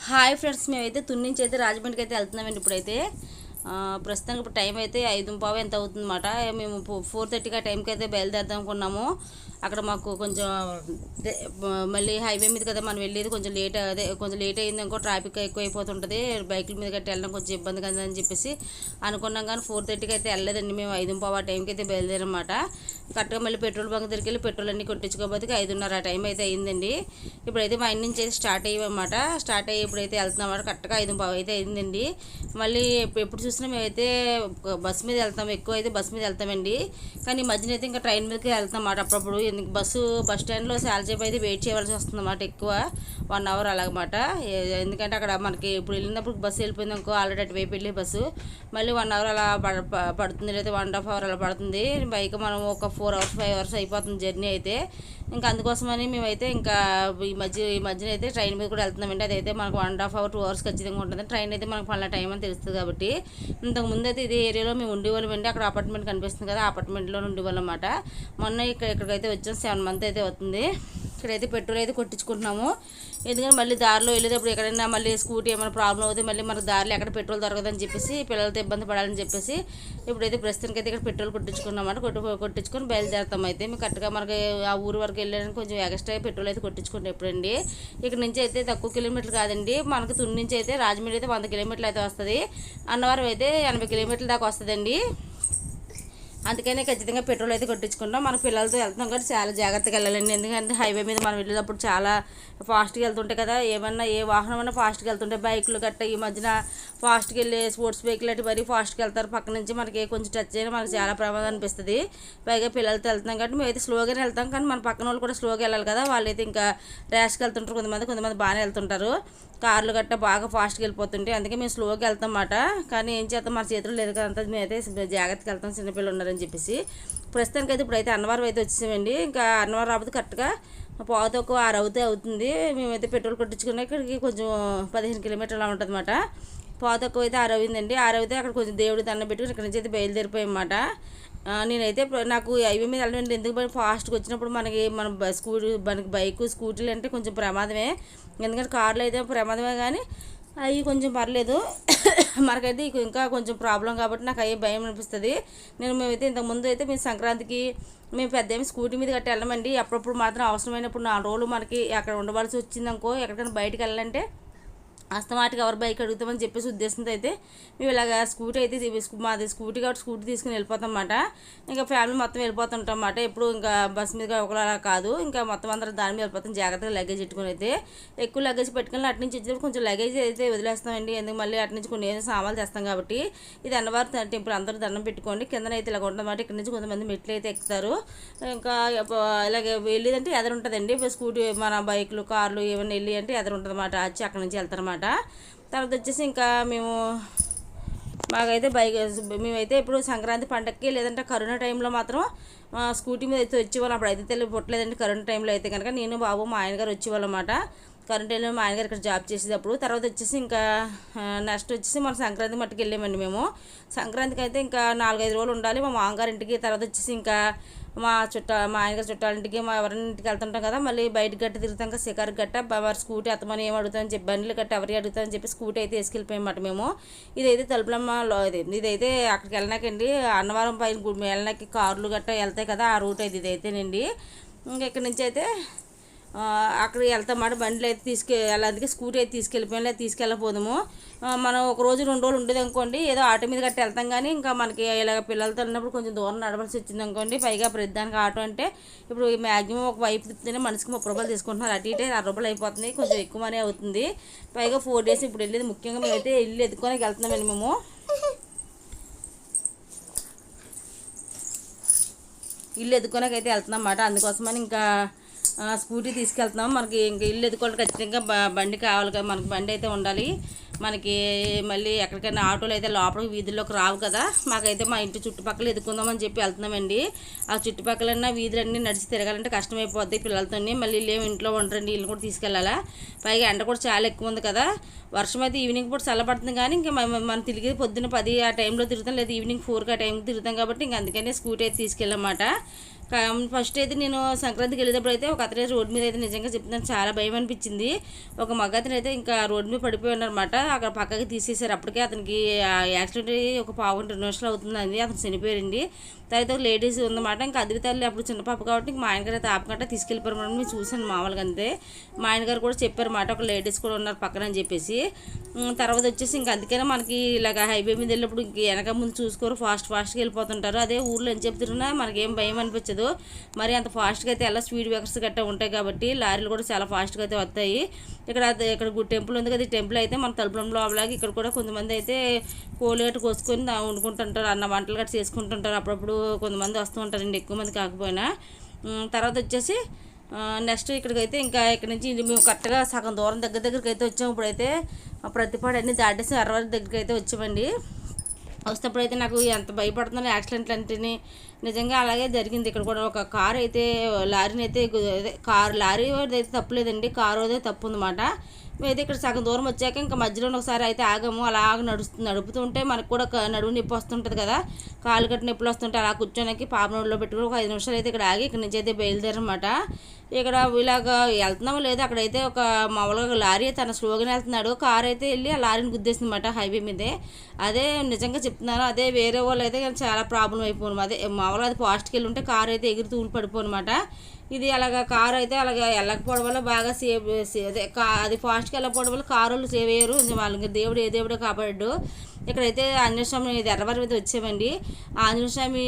Hi friends, మేమైతే తుని నుంచి అయితే రాజమండ్రికి అయితే వెళ్తున్నామండి. ఇప్పుడైతే ప్రస్తుతానికి ఇప్పుడు టైం అయితే 5:15 ఎంత అవుతుందన్నమాట. మేము 4:30 టైంకి అయితే బయలుదేరుదాం అనుకున్నాము. అక్కడ మాకు కొంచెం మళ్ళీ హైవే మీద కదా మనం వెళ్ళేది, కొంచెం లేట్ కొంచెం లేట్ అయింది అనుకో, ట్రాఫిక్ ఎక్కువ అయిపోతుంటుంది, బైకుల మీద గట్టి వెళ్ళడం కొంచెం ఇబ్బంది కదా అని చెప్పేసి అనుకున్నాం. కానీ 4:30 అయితే వెళ్ళలేదండి. మేము 5:15 టైంకి అయితే బయలుదేరమాట. కరెక్ట్గా మళ్ళీ పెట్రోల్ బంక్ దగ్గరికి వెళ్ళి పెట్రోల్ అన్నీ కొట్టించుకోబోతే 5:30 టైం అయితే అయిందండి. ఇప్పుడైతే మా ఇంటి నుంచి అయితే స్టార్ట్ అయ్యామన్నమాట. స్టార్ట్ అయ్యి ఇప్పుడైతే వెళ్తున్నామాట. కరెక్ట్గా 5:15 అయితే అయిందండి. మళ్ళీ ఎప్పుడు చూసినా మేమైతే బస్సు మీద వెళ్తాం, ఎక్కువ అయితే బస్సు మీద వెళ్తామండి. కానీ ఈ మధ్యన అయితే ఇంకా ట్రైన్ మీదకి వెళ్తాం అన్నమాట. అప్పుడప్పుడు బస్ స్టాండ్లో చాలాసేపు అయితే వెయిట్ చేయవలసి వస్తుంది అన్నమాట. ఎక్కువ 1 అవర్ అలాగమాట. ఎందుకంటే అక్కడ మనకి ఇప్పుడు వెళ్ళినప్పుడు బస్సు వెళ్ళిపోయింది అనుకో, ఆల్రెడీ అటువైపు వెళ్ళి బస్సు మళ్ళీ 1 అవర్ అలా పడుతుంది, లేదా 1.5 అవర్ అలా పడుతుంది. బైక్ మనం ఒక 4 అవర్స్ 5 అవర్స్ అయిపోతుంది జర్నీ అయితే. ఇంకా అందుకోసమని మేమైతే ఇంకా ఈ మధ్యన అయితే ట్రైన్ మీద కూడా వెళ్తున్నామండి. అదైతే మనకు 1.5 అవర్ 2 అవర్స్ ఖచ్చితంగా ఉంటుంది. ట్రైన్ అయితే మనకు పలానా టైం అని తెలుస్తుంది కాబట్టి. ఇంతకుముందు అయితే ఇదే ఏరియాలో మేము ఉండేవాళ్ళం అండి. అక్కడ అపార్ట్మెంట్ కనిపిస్తుంది కదా, అపార్ట్మెంట్లో ఉండేవాళ్ళం అన్నమాట. మొన్న ఇక్కడికైతే వచ్చాం, 7 మంత్ అయితే అవుతుంది. ఇక్కడైతే పెట్రోల్ అయితే కొట్టించుకుంటున్నాము. ఎందుకంటే మళ్ళీ దారిలో వెళ్ళేటప్పుడు ఎక్కడైనా మళ్ళీ స్కూటీ ఏమైనా ప్రాబ్లం అవుతుంది, మళ్ళీ మనకు దారిలో ఎక్కడ పెట్రోల్ దొరకదని చెప్పేసి, పిల్లలతో ఇబ్బంది పడాలని చెప్పేసి ఇప్పుడైతే ప్రస్తుతానికి అయితే ఇక్కడ పెట్రోల్ కొట్టించుకున్నామాట. కొట్టించుకొని బయలుదేరుతాం. అయితే మేము కరెక్ట్గా మనకి ఆ ఊరు వరకు వెళ్ళడానికి కొంచెం ఎక్స్ట్రా పెట్రోల్ అయితే కొట్టించుకుంటాం ఎప్పుడండి. ఇక్కడ నుంచి అయితే తక్కువ కిలోమీటర్లు కాదండి, మనకు తుని నుంచి అయితే రాజమండ్రి అయితే 100 కిలోమీటర్లు అయితే వస్తుంది. అన్నవరం అయితే 80 కిలోమీటర్ల దాకా వస్తుందండి. అందుకనే ఖచ్చితంగా పెట్రోల్ అయితే కొట్టించుకుంటాం. మన పిల్లలతో వెళ్తున్నాం కాబట్టి చాలా జాగ్రత్తగా వెళ్ళాలండి. ఎందుకంటే హైవే మీద మనం వెళ్ళేటప్పుడు చాలా ఫాస్ట్గా వెళ్తుంటాయి కదా, ఏమన్నా ఏ వాహనం అన్నా ఫాస్ట్గా వెళ్తుంటాయి. బైకులు గట్ట ఈ మధ్యన ఫాస్ట్గా వెళ్ళే స్పోర్ట్స్ బైకులు అంటే మరీ ఫాస్ట్గా వెళ్తారు. పక్క నుంచి మనకి కొంచెం టచ్ అయినా మనకి చాలా ప్రమాదం అనిపిస్తుంది. పైగా పిల్లలతో వెళ్తున్నాం కాబట్టి మేమైతే స్లోగానే వెళ్తాం. కానీ మన పక్కన వాళ్ళు కూడా స్లోగా వెళ్ళాలి కదా, వాళ్ళైతే ఇంకా ర్యాష్గా వెళ్తుంటారు. కొంతమంది బాగానే వెళ్తుంటారు. కార్లు గట్ట బాగా ఫాస్ట్గా వెళ్ళిపోతుంటాయి. అందుకే మేము స్లోగా వెళ్తాం అన్నమాట. కానీ ఏం చేస్తాం, మన చేతులు లేదు కదంతా, మేమైతే జాగ్రత్తగా వెళ్తాం చిన్నపిల్లలు ఉన్నారని చెప్పేసి. ప్రస్తుతానికి అయితే ఇప్పుడైతే అన్నవరం అయితే వచ్చేసామండి. ఇంకా అన్నవరం రాబోతే కరెక్ట్గా పావుతకు 6 అవుతుంది. మేమైతే పెట్రోల్ కొట్టించుకున్నా ఇక్కడికి కొంచెం 15 కిలోమీటర్లు అలా ఉంటుంది అన్నమాట. పావుతకు అయితే 6 అయిందండి. 6 అయితే అక్కడ కొంచెం దేవుడి దండం పెట్టుకుని ఇక్కడ నుంచి అయితే బయలుదేరిపోయామన్నమాట. నేనైతే నాకు హైవే మీద వెళ్ళడం ఎందుకు ఫాస్ట్గా వచ్చినప్పుడు మన మనకి బైక్ స్కూటీలు అంటే కొంచెం ప్రమాదమే. ఎందుకంటే కార్లు అయితే ప్రమాదమే, కానీ అవి కొంచెం పర్లేదు. మనకైతే ఇంకా కొంచెం ప్రాబ్లం కాబట్టి నాకు అయ్యే భయం అనిపిస్తుంది. మేమైతే ఇంతకుముందు అయితే మేము సంక్రాంతికి మేము పెద్ద ఏమి స్కూటీ మీద గట్టి వెళ్ళమండి. అప్పుడప్పుడు మాత్రం అవసరమైనప్పుడు 4 రోజులు మనకి అక్కడ ఉండవలసి వచ్చిందనుకో, ఎక్కడికైనా బయటకు వెళ్ళాలంటే అస్తమాటికి ఎవరు బైక్ అడుగుతామని చెప్పేసి ఉద్దేశంతో అయితే మేము ఇలాగ స్కూటీ అయితే మాది స్కూటీ కాబట్టి స్కూటీ తీసుకుని వెళ్ళిపోతాం అన్నమాట. ఇంకా ఫ్యామిలీ మొత్తం వెళ్ళిపోతుంటాం అన్నమాట. ఎప్పుడు ఇంకా బస్ మీద ఒకలా కాదు, ఇంకా మొత్తం అందరూ దాని మీద వెళ్ళిపోతాం. జాగ్రత్తగా లగేజ్ పెట్టుకుని అయితే ఎక్కువ లగేజ్ పెట్టుకుని అటు నుంచి వచ్చేటప్పుడు కొంచెం లగేజ్ అయితే వదిలేస్తామండి. ఎందుకు మళ్ళీ అటు నుంచి కొన్ని సామాన్లు తెస్తాం కాబట్టి. ఇది అన్నవారు టెంపుల్, అందరూ దండం పెట్టుకోండి. కిందనైతే ఇలాగ ఉంటుందన్నమాట. ఇక్కడ నుంచి కొంతమంది మెట్లు అయితే ఎక్కుతారు. ఇంకా ఇలాగ వెళ్ళేదంటే ఎదురు ఉంటుందండి స్కూటీ, మన బైకులు కార్లు ఏమైనా వెళ్ళి అంటే ఎదురు ఉంటుంది అన్నమాట. వచ్చి అక్కడ నుంచి వెళ్తారన్నమాట. తర్వాత వచ్చేసి ఇంకా మాకైతే మేమైతే ఇప్పుడు సంక్రాంతి పండగకి లేదంటే కరోనా టైంలో మాత్రం స్కూటీ మీద అయితే వచ్చేవాళ్ళం. అప్పుడు అయితే తెలివి పుట్టలేదండి. కరోనా టైంలో అయితే కనుక నేను బాబు మా ఆయనగారు వచ్చేవాళ్ళం అన్నమాట. కరోనా టైంలో మా ఆయనగారు ఇక్కడ జాబ్ చేసేటప్పుడు. తర్వాత వచ్చేసి ఇంకా నెక్స్ట్ వచ్చేసి మన సంక్రాంతి మట్టుకు వెళ్ళామండి మేము. సంక్రాంతికి అయితే ఇంకా 4-5 రోజులు ఉండాలి మా మామగారింటికి. తర్వాత వచ్చేసి ఇంకా మా ఆయనగారు చుట్టాలింటికి, మా ఎవరైనా ఇంటికి వెళ్తుంటాం కదా, మళ్ళీ బయటకు గట్ట తిరుగుతాం కదా, షికారు గట్ట. మరి స్కూటీ అత్తమని ఏం అడుగుతామని చెప్పి, బండ్లు గట్ట ఎవరికి అడుగుతామని చెప్పి స్కూటీ అయితే వేసుకెళ్ళిపోయామాట మేము. ఇదైతే తలుపులమ్మలో ఇదైతే అక్కడికి వెళ్ళనాకండి, అన్నవరం పైన వెళ్ళనాకి కార్లు గట్ట వెళ్తాయి కదా, ఆ రూట్ అయితే ఇదైతేనండి. ఇంకా ఇక్కడి నుంచి అయితే అక్కడికి వెళ్తామాట. బండ్లు అయితే అందుకే స్కూటీ అయితే తీసుకెళ్ళిపోయాం, లేదా తీసుకెళ్ళపోదాము. మనం 1 రోజు 2 రోజులు ఉండేది అనుకోండి, ఏదో ఆటో మీద గట్టి వెళ్తాం. కానీ ఇంకా మనకి ఇలాగ పిల్లలతో ఉన్నప్పుడు కొంచెం దూరం నడవలసి వచ్చింది అనుకోండి. పైగా ప్రతిదానికి ఆటో అంటే ఇప్పుడు మ్యాక్సిమం ఒక వైపు తిప్పితేనే మనిషికి 30 రూపాయలు తీసుకుంటున్నారు. అటు ఇటే 60 రూపాయలు అయిపోతుంది, కొంచెం ఎక్కువ మనీ అవుతుంది. పైగా 4 డేస్ ఇప్పుడు వెళ్ళేది. ముఖ్యంగా మేమైతే ఇల్లు ఎత్తుకొని వెళ్తున్నామండి. మేము ఇల్లు ఎత్తుకోనకైతే వెళ్తున్నాం అన్నమాట. అందుకోసమని ఇంకా స్కూటీ తీసుకెళ్తున్నాం. మనకి ఇంక ఇల్లు ఎదుకోవడానికి ఖచ్చితంగా బండి కావాలి కదా, మనకి బండి అయితే ఉండాలి. మనకి మళ్ళీ ఎక్కడికైనా ఆటోలు అయితే లోపలికి వీధుల్లోకి రావు కదా. మాకైతే మా ఇంటి చుట్టుపక్కల ఎదుకుందామని చెప్పి వెళ్తున్నామండి. ఆ చుట్టుపక్కలన్నా వీధులన్నీ నడిచి తిరగాలంటే కష్టమైపోద్ది పిల్లలతో. మళ్ళీ ఇల్లు ఇంట్లో ఉండరండి, ఇల్లు కూడా తీసుకెళ్ళాలా. పైగా ఎండ కూడా చాలా ఎక్కువ ఉంది కదా. వర్షం అయితే ఈవినింగ్ పూట చల్లబడుతుంది, కానీ ఇంకా మనం తిరిగేది పొద్దున్న 10 ఆ టైంలో తిరుగుతాం, లేదా ఈవినింగ్ 4 ఆ టైంకి తిరుగుతాం కాబట్టి ఇంకా అందుకనే స్కూటీ అయితే తీసుకెళ్ళామాట. ఫస్ట్ అయితే నేను సంక్రాంతికి వెళ్ళేటప్పుడు అయితే ఒక అతను రోడ్డు మీద అయితే నిజంగా చెప్తున్నాను చాలా భయం అనిపించింది. ఒక మగ అతను అయితే ఇంకా రోడ్డు మీద పడిపోయి ఉన్నారన్నమాట. అక్కడ పక్కకి తీసేసారు. అప్పటికే అతనికి యాక్సిడెంట్ అయ్యి ఒక 2 నిమిషాలు అవుతుందండి, అతను చనిపోయారండి. తర్వాత ఒక లేడీస్ ఉందన్నమాట. ఇంకా అదివి తల్లి అప్పుడు చిన్న పాప కాబట్టి ఇంక మా ఆయనగారు అయితే ఆపకుండా తీసుకెళ్ళిపోయారు మేడం. నేను చూశాను మామూలుగా అంతే. మా ఆయనగారు కూడా చెప్పారు మాట, ఒక లేడీస్ కూడా ఉన్నారు పక్కన అని చెప్పేసి. తర్వాత వచ్చేసి ఇంక అందుకనే మనకి ఇలాగ హైవే మీద వెళ్ళినప్పుడు ఇంక వెనక ముందు చూసుకోరు, ఫాస్ట్గా వెళ్ళిపోతుంటారు. అదే ఊర్లో అని చెప్తున్నా మనకేం భయం అనిపించదు. మరి అంత ఫాస్ట్గా అయితే ఎలా స్పీడ్ బ్రేకర్స్ గట్టా ఉంటాయి కాబట్టి లారీలు కూడా చాలా ఫాస్ట్గా అయితే వస్తాయి. ఇక్కడ టెంపుల్ ఉంది కదా, ఈ టెంపుల్ అయితే మన తలుపులం లోపలాగా ఇక్కడ కూడా కొంతమంది అయితే కోళ్ళు గట్టు కోసుకొని వండుకుంటుంటారు, అన్న వంటలు గట్ట చేసుకుంటుంటారు. అప్పుడప్పుడు కొంతమంది వస్తూ ఉంటారండి, ఎక్కువ మంది కాకపోయినా. తర్వాత వచ్చేసి నెక్స్ట్ ఇక్కడికైతే ఇంకా ఇక్కడ నుంచి మేము కరెక్ట్గా సగం దూరం దగ్గరికి అయితే వచ్చాము. ఇప్పుడైతే ప్రతిపాడు అన్నీ దాటేసి అరవై దగ్గరికి అయితే వచ్చామండి. వస్తేప్పుడైతే నాకు ఎంత భయపడుతున్నాను యాక్సిడెంట్లు అంటేనే. నిజంగా అలాగే జరిగింది. ఇక్కడ కూడా ఒక కారు అయితే లారీని అయితే లారీ అయితే తప్పులేదండి, కారు అయితే తప్పు ఉందన్నమాట. మేమైతే ఇక్కడ సగం దూరం వచ్చాక ఇంకా మధ్యలో ఒకసారి అయితే ఆగాము. అలాగ నడుపుతుంటే మనకు కూడా నడువు నొప్పి వస్తుంటుంది కదా, కాలు గట్టి నొప్పులు వస్తుంటే అలా కూర్చోడానికి పాప నోడిలో పెట్టుకుని ఒక 5 నిమిషాలు అయితే ఇక్కడ ఆగి ఇక్కడ నుంచి అయితే బయలుదేరమాట. ఇక్కడ ఇలాగ వెళ్తున్నామో లేదో అక్కడైతే ఒక మామూలుగా లారీ తన స్లోగానే వెళ్తున్నాడు, కారు అయితే వెళ్ళి ఆ లారీని గుద్దేసిందన్నమాట హైవే మీదే. అదే నిజంగా చెప్తున్నాను, అదే వేరే వాళ్ళు అయితే చాలా ప్రాబ్లం అయిపోను. అదే మామూలుగా అది ఫాస్ట్కి వెళ్ళి ఉంటే కారు అయితే ఎగిరి తూలు పడిపోనమాట. ఇది అలాగ కారు అయితే అలాగ వెళ్ళకపోవడం వల్ల బాగా అదే అది ఫాస్ట్గా వెళ్ళకపోవడం వల్ల కారు వాళ్ళు సేవ్ అయ్యారు. వాళ్ళకి దేవుడే కాపాడాడు. ఇక్కడైతే ఆంజనేయ స్వామి ఇది ఎర్రవారి మీద వచ్చామండి. ఆంజనేయ స్వామి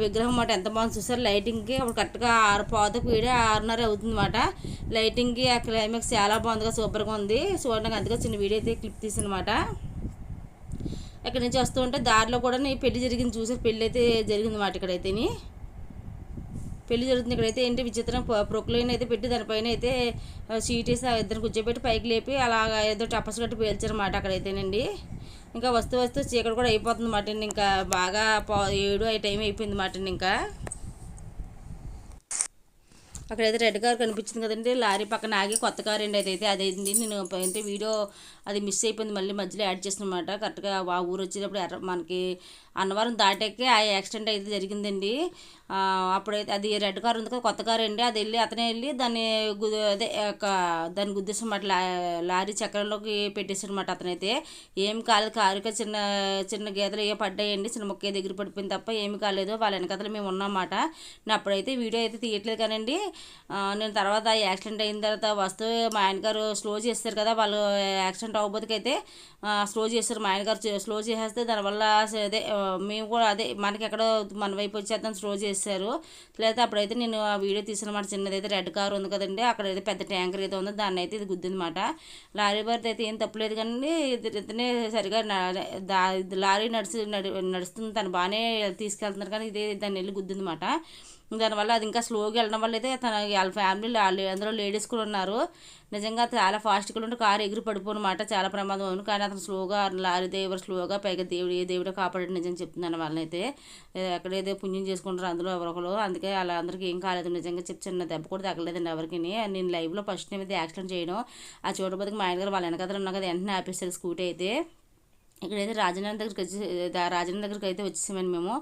విగ్రహం అన్నమాట, ఎంత బాగుంది చూసారు. లైటింగ్కి అప్పుడు కరెక్ట్గా 6:30 అవుతుంది అన్నమాట. లైటింగ్కి ఆ క్లైమాక్స్ చాలా బాగుందిగా, సూపర్గా ఉంది చూడడానికి. అందుకే చిన్న వీడియో అయితే క్లిప్ తీసానమాట. ఇక్కడ నుంచి వస్తూ ఉంటే దారిలో కూడా పెళ్లి జరిగింది చూసారు, పెళ్ళి అయితే జరిగింది అన్నమాట. ఇక్కడైతే పెళ్లి జరుగుతుంది. ఇక్కడైతే ఏంటి విచిత్రం ప్రొక్లైన్ అయితే పెట్టి దానిపైన అయితే సీట్ వేసి ఇద్దరు కూర్చోబెట్టి పైకి లేపి అలాగా ఏదో టపస్ గట్టి పేల్చారన్నమాట అక్కడైతేనండి. ఇంకా వస్తూ చీకటి కూడా అయిపోతుంది అన్నమాట. ఇంకా బాగా 7 ఆ టైం అయిపోయింది అన్నమాట. ఇంకా అక్కడైతే రెడ్ కార్ కనిపించింది కదండి, లారీ పక్కన ఆగి కొత్త కార్ అండి అదైతే. అదైంది నేను అంటే వీడియో అది మిస్ అయిపోయింది, మళ్ళీ మధ్యలో యాడ్ చేస్తున్నమాట. కరెక్ట్గా ఆ ఊరు వచ్చేటప్పుడు మనకి అన్నవరం దాటాకే ఆ యాక్సిడెంట్ అయితే జరిగిందండి. అప్పుడైతే అది రెడ్ కార్ ఉంది కదా, కొత్త కార్ అండి. అది అతనే వెళ్ళి దాన్ని గుద్దేసి అన్నమాట, లారీ చక్రంలోకి పెట్టేసాడు అన్నమాట. అతనైతే ఏం కాలేదు, కారుగా చిన్న చిన్న గీతలు ఏ పడ్డాయండి, చిన్న మొక్క దగ్గర పడిపోయింది తప్ప ఏమి కాలేదు. వాళ్ళ వెనకతలు మేము ఉన్నామన్నమాట. నేను అప్పుడైతే వీడియో అయితే తీయట్లేదు కానండి. నేను తర్వాత యాక్సిడెంట్ అయిన తర్వాత వస్తూ మా ఆయనగారు స్లో చేస్తారు కదా, వాళ్ళు యాక్సిడెంట్ అవ్వబోతుకైతే స్లో చేస్తారు. మా ఆయనగారు స్లో చేసేస్తే దానివల్ల అదే మేము కూడా అదే మనకి ఎక్కడో మన వైపు వచ్చేద్దాం స్లో చేశారు. లేదా అప్పుడైతే నేను ఆ వీడియో తీసినమాట. చిన్నదైతే రెడ్ కార్ ఉంది కదండి, అక్కడైతే పెద్ద ట్యాంకర్ అయితే ఉందో దాన్ని అయితే ఇది గుద్దిందన్నమాట. లారీ బారితే అయితే ఏం తప్పలేదు కానీ ఇతనే సరిగా లారీ నడుస్తుంది, తను బాగానే తీసుకెళ్తున్నారు కానీ ఇదే దాన్ని వెళ్ళి గుద్దిందన్నమాట. దానివల్ల అది ఇంకా స్లోగా వెళ్ళడం వల్ల అయితే వాళ్ళ ఫ్యామిలీ అందులో లేడీస్ కూడా ఉన్నారు. నిజంగా చాలా ఫాస్ట్గా ఉంటే కారు ఎగిరి పడిపోనమాట, చాలా ప్రమాదం అవును. కానీ అతను స్లోగా లారీ డ్రైవర్ స్లోగా, పైగా దేవుడే కాపాడు నిజంగా చెప్తున్నాను. వాళ్ళనైతే ఎక్కడైతే పుణ్యం చేసుకుంటారు అందులో ఎవరొకరు, అందుకే అలా అందరికీ ఏం కాలేదు. నిజంగా చిన్న దెబ్బ కూడా తగ్గలేదండి ఎవరికి. నేను లైవ్లో ఫస్ట్ టైం అయితే యాక్సిడెంట్ చేయడం ఆ చూడబోతుకి మా ఆయన గారు వాళ్ళ వెనకథలు ఉన్నా కదా వెంటనే ఆపేస్తారు స్కూటీ అయితే. ఇక్కడైతే రాజనగర్ దగ్గరికి అయితే వచ్చేసామని మేము.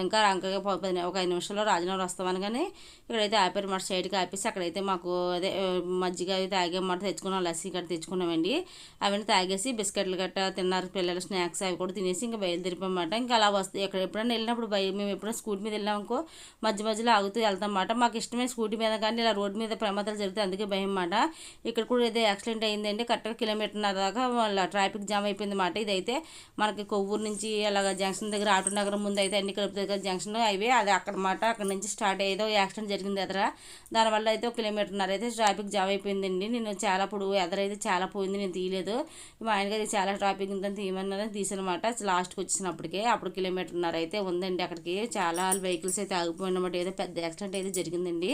ఇంకా ఒక 5 నిమిషాల్లో రాజనగర్ వస్తామని కానీ ఇక్కడైతే ఆపారు మాట, సైడ్కి ఆపేసి అక్కడైతే మాకు అదే మజ్జిగ అవి తాగేమాట తెచ్చుకున్నాం, లస్సీ గట్ట తెచ్చుకున్నామండి. అవన్నీ తాగేసి బిస్కెట్లు గట్ట తిన్నారు పిల్లలు, స్నాక్స్ అవి కూడా తినేసి ఇంకా బయలుదేరిపోమాట. ఇంకా అలా వస్తే ఎక్కడ ఎప్పుడైనా వెళ్ళినప్పుడు మేము ఎప్పుడైనా స్కూటీ మీద వెళ్ళామనుకో మధ్యలో ఆగుతూ వెళ్తాం అన్నమాట. మాకు ఇష్టమైన స్కూటీ మీద కానీ ఇలా రోడ్డు మీద ప్రమాదాలు జరిగితే అందుకే భయం అన్నమాట. ఇక్కడ కూడా అయితే యాక్సిడెంట్ అయిందండి, కరెక్ట్గా 1.5 కిలోమీటర్ దాకా ట్రాఫిక్ జామ్ అయిపోయింది అన్నమాట. ఇదైతే మనకి కొవ్వూరు నుంచి అలాగ జంక్షన్ దగ్గర ఆటో నగరం ముందు అయితే అన్ని కలుపు దగ్గర జంక్షన్ హైవే అది అక్కడమాట. అక్కడ నుంచి స్టార్ట్ అయ్యేదో యాక్సిడెంట్ జరిగింది ఎదర. దానివల్ల అయితే 1 కిలోమీటర్న్నర అయితే ట్రాఫిక్ జామ్ అయిపోయిందండి. నేను చాలా ఎదరైతే చాలా పోయింది, నేను తీయలేదు. మా ఆయనకి చాలా ట్రాఫిక్ ఉందని తీయమన్నారని తీసానమాట. లాస్ట్కి వచ్చినప్పటికే అప్పుడు 1.5 కిలోమీటర్న్నర అయితే ఉందండి. అక్కడికి చాలా వెహికల్స్ అయితే ఆగిపోయినమాట. ఏదో పెద్ద యాక్సిడెంట్ అయితే జరిగిందండి.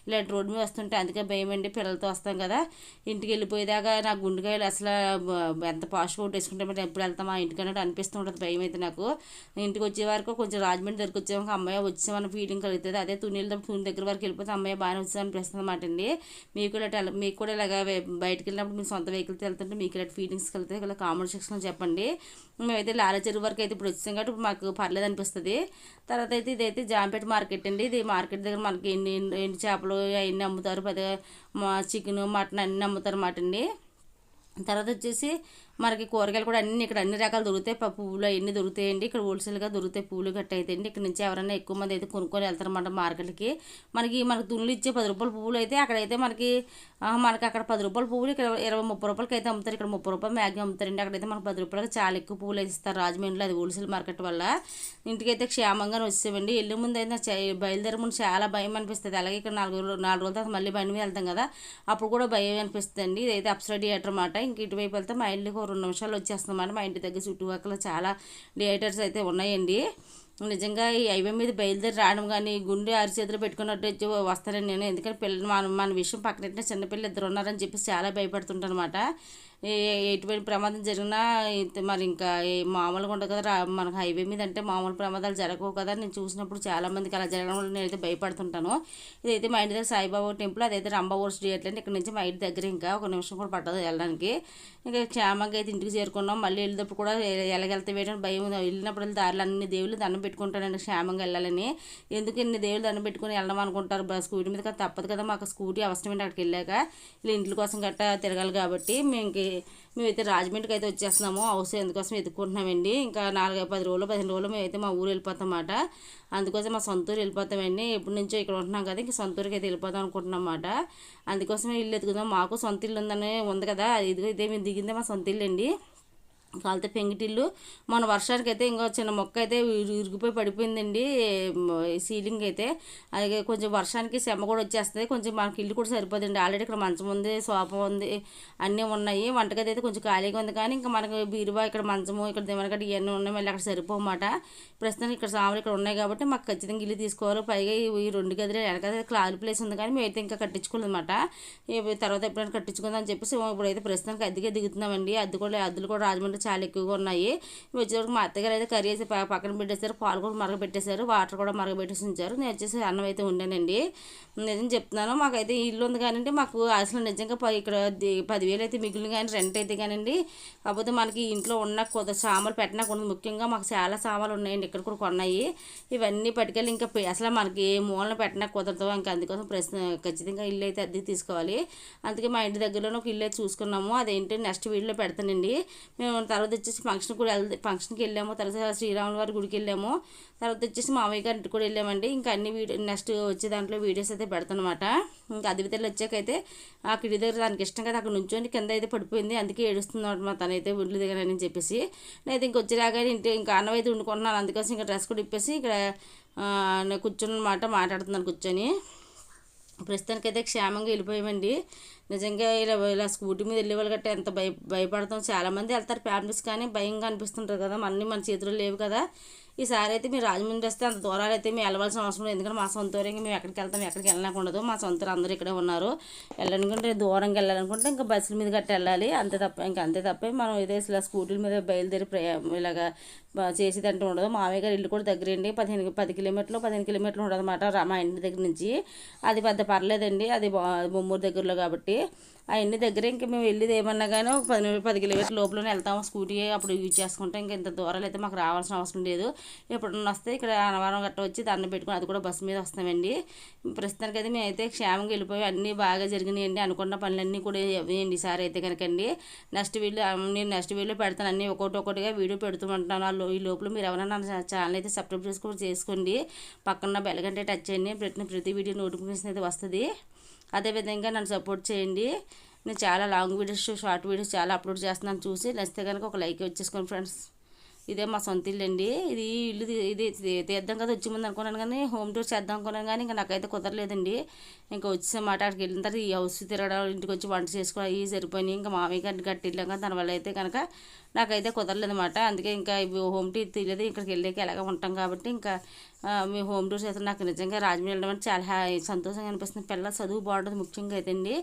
ఇలాంటి రోడ్డు మీద వస్తుంటే అందుకే భయం అండి, పిల్లలతో వస్తాం కదా. ఇంటికి వెళ్ళిపోయేదాకా నా గుండెకాయలు అసలు ఎంత పాస్ట్ ఫుడ్ వేసుకుంటే ఎప్పుడు వెళ్తాం వెళ్తాం ఆ ఇంటికి అన్నట్టు అనిపిస్తూ ఉంటుంది భయం అయితే నాకు. ఇంటికి వచ్చే వరకు కొంచెం రాజమండ్రి దగ్గరికి వచ్చేవాక అమ్మాయి వచ్చామన్న ఫీలింగ్ కలుగుతుంది. అదే తుని దగ్గర వరకు వెళ్ళిపోతే అమ్మాయి బాగానే వచ్చామని అనిపిస్తుంది అన్నమాట అండి. మీకు కూడా ఇలాగ బయటకు వెళ్ళినప్పుడు మీరు సొంత వెహికల్తో వెళ్తుంటే మీకు ఇలాంటి ఫీలింగ్స్ కలిగితే ఇలా కామెంట్ సెక్షన్లో చెప్పండి. మేమైతే లాలా చెరువు వరకు అయితే ఇప్పుడు వచ్చాం కాబట్టి ఇప్పుడు మాకు పర్లేదు అనిపిస్తుంది. తర్వాత అయితే ఇదైతే జాంపేట మార్కెట్ అండి. ఇది మార్కెట్ దగ్గర మనకి ఎండు చేపలు అవన్నీ అమ్ముతారు, చికెన్ మటన్ అన్నీ అమ్ముతారు అన్నమాట అండి. తర్వాత వచ్చేసి మనకి కూరగాయలు కూడా ఇక్కడ అన్ని రకాలు దొరుకుతాయి. పువ్వులు అవన్నీ దొరుకుతాయండి. ఇక్కడ హోల్సేల్గా దొరుకుతాయి పువ్వులు గట్ట అయితే అండి. ఇక్కడ నుంచి ఎవరైనా ఎక్కువ మంది అయితే కొనుక్కొని వెళ్తారన్నమాట మార్కెట్కి. మనకి తుళ్ళు ఇచ్చే 10 రూపాయల పువ్వులు అయితే అక్కడైతే మనకి అక్కడ 10 రూపాయల పువ్వులు ఇక్కడ 20-30 రూపాయలకి అయితే అమ్ముతారు. ఇక్కడ 30 రూపాయలు మ్యాక్సిమం అమ్ముతారండి. అక్కడైతే మనకు 10 రూపాయలకి చాలా ఎక్కువ పువ్వులు అయితే ఇస్తారు రాజమండ్రిలో. అది హోల్సేల్ మార్కెట్ వల్ల. ఇంటికైతే క్షేమంగానే వచ్చేవండి. వెళ్ళే ముందు అయితే బయలుదేరే ముందు చాలా భయం అనిపిస్తుంది. అలాగే ఇక్కడ 4 రోజుల తర్వాత మళ్ళీ బండి మీద వెళ్తాం కదా, అప్పుడు కూడా భయం అనిపిస్తుంది అండి. ఇదైతే అప్సైడ్ థియేటర్ అన్నమాట. ఇంక ఇటువైపు వెళ్తే మా ఇంటికి 2 నిమిషాలు వచ్చేస్తామన్నమాట. మా ఇంటి దగ్గర చుట్టుపక్కల చాలా థియేటర్స్ అయితే ఉన్నాయండి. నిజంగా ఈ హైవే మీద బయలుదేరి రావడం కానీ గుండె అరిచేతులు పెట్టుకున్నట్టు వస్తానని నేను. ఎందుకంటే మన విషయం పక్కన చిన్నపిల్లలు 2 ఉన్నారని చెప్పేసి చాలా భయపడుతుంటాను అనమాట. ఎటువంటి ప్రమాదం జరిగినా మరి ఇంకా మామూలుగా ఉండదు కదా, మనకు హైవే మీద అంటే మామూలు ప్రమాదాలు జరగవు కదా. నేను చూసినప్పుడు చాలామందికి అలా జరగడం వల్ల నేనైతే భయపడుతుంటాను. ఇదైతే మా ఇంటి దగ్గర సాయిబాబా టెంపుల్, అదైతే రంభావోర్స్ థియేటర్ అండి. ఇక్కడ నుంచి మా ఇంటి దగ్గర ఇంకా 1 నిమిషం కూడా పట్టదు వెళ్ళడానికి. ఇంకా క్షేమంగా అయితే ఇంటికి చేరుకున్నాం. మళ్ళీ వెళ్ళేటప్పుడు కూడా ఎలాగెళ్తే వేయడానికి భయం. వెళ్ళినప్పుడు దారిలో అన్ని దేవుళ్ళు దండం పెట్టుకుంటానండి క్షేమంగా వెళ్ళాలని. ఎందుకు ఇన్ని దేవుళ్ళు దండం పెట్టుకుని వెళ్ళడం అనుకుంటారు. స్కూటీ మీద కదా, తప్పదు కదా, మాకు స్కూటీ అవసరమైంది. అక్కడికి వెళ్ళాక ఇలా ఇంటి కోసం గట్టా తిరగాలి కాబట్టి మేమైతే రాజమండ్రికి అయితే వచ్చేస్తున్నాము. హౌస్ ఎందుకోసం ఎత్తుకుంటున్నామండి. ఇంకా 4-10 రోజులు 15 రోజులు మేమైతే మా ఊరు వెళ్ళిపోతాం అన్నమాట. అందుకోసం మా సొంత ఊరు వెళ్ళిపోతామండి. ఎప్పటి నుంచో ఇక్కడ ఉంటున్నాం కదా, ఇంకా సొంత ఊరికి అయితే వెళ్ళిపోతాం అనుకుంటున్నాం అన్నమాట. అందుకోసమే ఇల్లు ఎత్తుకుందాం. మాకు సొంత ఇల్లు ఉంది కదా, ఇదే మేము దిగిందే మా సొంత ఇల్లు అండి. కాలితే పెంగిటిల్లు. మన వర్షానికి అయితే ఇంకో చిన్న మొక్క అయితే ఇరిగిపోయి పడిపోయిందండి సీలింగ్ అయితే. అది కొంచెం వర్షానికి చెమ్మ కూడా వచ్చేస్తుంది. కొంచెం మనకి ఇల్లు కూడా సరిపోదండి. ఆల్రెడీ ఇక్కడ మంచం ఉంది, సోఫా ఉంది, అన్నీ ఉన్నాయి. వంటగది అయితే కొంచెం ఖాళీగా ఉంది. కానీ ఇంకా మనకు బీరువా, ఇక్కడ మంచము, ఇక్కడ దిమనగడ్డ ఇవన్నీ ఉన్నాయి. మళ్ళీ అక్కడ సరిపోమాట. ప్రస్తుతానికి ఇక్కడ సామాన్లు ఇక్కడ ఉన్నాయి కాబట్టి మాకు ఖచ్చితంగా ఇల్లు తీసుకోవాలి. పైగా ఈ 2 గదులు వెనకదే క్లాల్ ప్లేస్ ఉంది కానీ మేమైతే ఇంకా కట్టించుకోలేదన్నమాట. తర్వాత ఎప్పుడైనా కట్టించుకుందాం అని చెప్పేసి ఇప్పుడైతే ప్రస్తుతానికి అద్దెకే దిగుతున్నామండి. అద్దెలు కూడా రాజమండ్రి చాలా ఎక్కువగా ఉన్నాయి. వచ్చేటప్పుడు మా అత్తగారు అయితే కర్రీ వేసి పక్కన పెట్టేశారు. పాలు కూడా మరగబెట్టేశారు, వాటర్ కూడా మరగబెట్టేసి ఉంచారు. నేను వచ్చేసి అన్నం అయితే ఉండానండి. నిజం చెప్తున్నాను, మాకైతే ఇల్లు ఉంది కానండి, మాకు అసలు నిజంగా ఇక్కడ 10,000 అయితే మిగిలిన కానీ రెంట్ అయితే కానండి. కాకపోతే మనకి ఇంట్లో ఉన్న కొత్త సామాన్లు పెట్టినాకుండా ముఖ్యంగా మాకు చాలా సామాన్లు ఉన్నాయండి. ఇక్కడ కూడా కొన్నాయి. ఇవన్నీ పట్టుకెళ్ళి ఇంకా అసలు మనకి ఏ మూలన పెట్టినా కుదరదు. ఇంకా అందుకోసం ఖచ్చితంగా ఇల్లు అయితే అద్దెకి తీసుకోవాలి. అందుకే మా ఇంటి దగ్గరలోనే ఒక ఇల్లు అయితే చూసుకున్నాము. అదేంటి నెక్స్ట్ వీడియోలో పెడతానండి. మేము తర్వాత వచ్చేసి ఫంక్షన్కి వెళ్ళాము. తర్వాత శ్రీరాముల వారి గుడికి వెళ్ళాము. తర్వాత వచ్చేసి మామయ్య గారి ఇంటికి కూడా వెళ్ళామండి. ఇంకా అన్ని నెక్స్ట్ వచ్చే దాంట్లో వీడియోస్ అయితే పెడతానమాట. ఇంకా అదివితలు వచ్చాకైతే ఆ కిడి దగ్గర దానికి ఇష్టం కదా, అక్కడ నుంచొని కింద అయితే పడిపోయింది. అందుకే ఏడుస్తున్నాడు మా తనైతే ఒళ్ళు దిగనని చెప్పేసి. నేనైతే ఇంక వచ్చి రాగానే ఇంకా అన్నం అయితే వండుకుంటున్నాను. అందుకోసం ఇంకా డ్రెస్ కూడా ఇప్పేసి ఇక్కడ కూర్చొని మాట్లాడుతున్నాను కూర్చొని. ప్రస్తుతానికైతే క్షేమంగా వెళ్ళిపోయామండి. నిజంగా ఇలా స్కూటీ మీద వెళ్ళే వాళ్ళు గట్టా ఎంత భయపడతాం. చాలామంది వెళ్తారు ఫ్యామిలీస్, కానీ భయంగా అనిపిస్తుంటారు కదా, మన చేతుల్లో లేవు కదా. ఈసారి అయితే మీరు రాజమండ్రి వస్తే అంత దూరాలు అయితే మేము వెళ్ళవలసిన అవసరం లేదు. ఎందుకంటే మా సొంత ఊరికి మేము ఎక్కడికి వెళ్తాం, ఎక్కడికి వెళ్ళకుండా మా సొంత అందరూ ఇక్కడే ఉన్నారు. వెళ్ళాలనుకుంటే దూరంగా వెళ్ళాలనుకుంటే ఇంకా బస్సుల మీద గట్ట వెళ్ళాలి, అంతే తప్ప మనం ఇదే ఇలా స్కూటీల మీద బయలుదేరి ఇలాగా చేసేదంటూ ఉండదు. మామయ్య గారు ఇల్లు కూడా దగ్గరండి. 10 కిలోమీటర్లు 15 కిలోమీటర్లు ఉండదు అన్నమాట మా ఇంటి దగ్గర నుంచి. అది పెద్ద పర్లేదండి, అది బొమ్మూరు దగ్గరలో కాబట్టి. అవన్నీ దగ్గర ఇంకా మేము వెళ్ళేది ఏమన్నా కానీ ఒక 10 కిలోమీటర్ల లోపలనే వెళ్తాము. స్కూటీ అప్పుడు యూజ్ చేసుకుంటాం. ఇంకా ఇంత దూరాలు అయితే మాకు రావాల్సిన అవసరం లేదు. ఎప్పుడన్నా వస్తే ఇక్కడ అన్నవరం గట్ట వచ్చి దండం పెట్టుకుని అది కూడా బస్సు మీద వస్తామండి. ప్రస్తుతానికి అయితే మేమైతే క్షేమంగా వెళ్ళిపోయి అన్నీ బాగా జరిగినాయండి. అనుకున్న పనులన్నీ కూడా ఇవ్వండి ఈసారి అయితే కనుకండి. నేను నెక్స్ట్ వీడియో పెడతాను. అన్నీ ఒక్కొక్కటిగా వీడియో పెడుతుంటాను. ఈ లోపల మీరు ఎవరైనా నా ఛానల్ అయితే సబ్స్క్రైబ్ చేసుకోండి. పక్కన బెల్ గంట టచ్ చేయండి. ప్రతి వీడియో నోటిఫికేషన్ అయితే వస్తుంది. అదేవిధంగా నన్ను సపోర్ట్ చేయండి. నేను చాలా లాంగ్ వీడియోస్, షార్ట్ వీడియోస్ చాలా అప్లోడ్ చేస్తున్నాను. చూసి నచ్చితే కనుక ఒక లైక్ వచ్చేసుకోండి ఫ్రెండ్స్. ఇదే మా సొంత ఇల్లు అండి. ఇది తీద్దాం కదా వచ్చే ముందు అనుకున్నాను, కానీ హోమ్ టూర్ చేద్దాం అనుకున్నాను, కానీ ఇంకా నాకైతే కుదరలేదండి. ఇంకా వచ్చేమాట అక్కడికి వెళ్ళిన తర్వాత ఈ హౌస్ తిరగడం, ఇంటికి వచ్చి వంట చేసుకోవడం ఇవి సరిపోయినాయి. ఇంకా మామయ్య గారిని గట్టి వెళ్ళాం కదా, దానివల్ల అయితే కనుక నాకైతే కుదరలేదు అనమాట. అందుకే ఇంకా హోమ్ టూర్ తీయలేదు. ఇక్కడికి వెళ్ళాక ఎలాగ ఉంటాం కాబట్టి ఇంకా మీ హోమ్ టూర్స్ అయితే నాకు నిజంగా రాజమండ్రి వెళ్ళడం అంటే చాలా సంతోషంగా అనిపిస్తుంది. పిల్లల చదువు బాగుంటుంది ముఖ్యంగా అయితే అండి.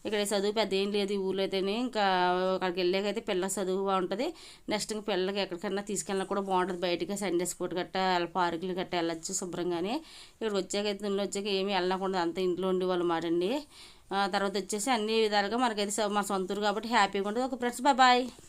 ఇక్కడ చదువు పెద్ద ఏం లేదు ఈ ఊళ్ళో అయితేనే. ఇంకా అక్కడికి వెళ్ళాకైతే పిల్లల చదువు బాగుంటుంది. నెక్స్ట్ ఇంకా పిల్లలకి ఎక్కడికైనా తీసుకెళ్ళినా కూడా బాగుంటుంది. బయటకి సండే స్పోర్ట్ గట్ట పార్కులు గట్ట వెళ్ళొచ్చు శుభ్రంగానే. ఇక్కడ వచ్చాకైతే ఇంట్లో వచ్చాక ఏమీ వెళ్ళకుండా అంత ఇంట్లో ఉండేవాళ్ళు మారండి. తర్వాత వచ్చేసి అన్ని విధాలుగా మనకైతే మా సొంతూరు కాబట్టి హ్యాపీగా ఉంటుంది. ఒక ఫ్రెండ్స్ బాయ్.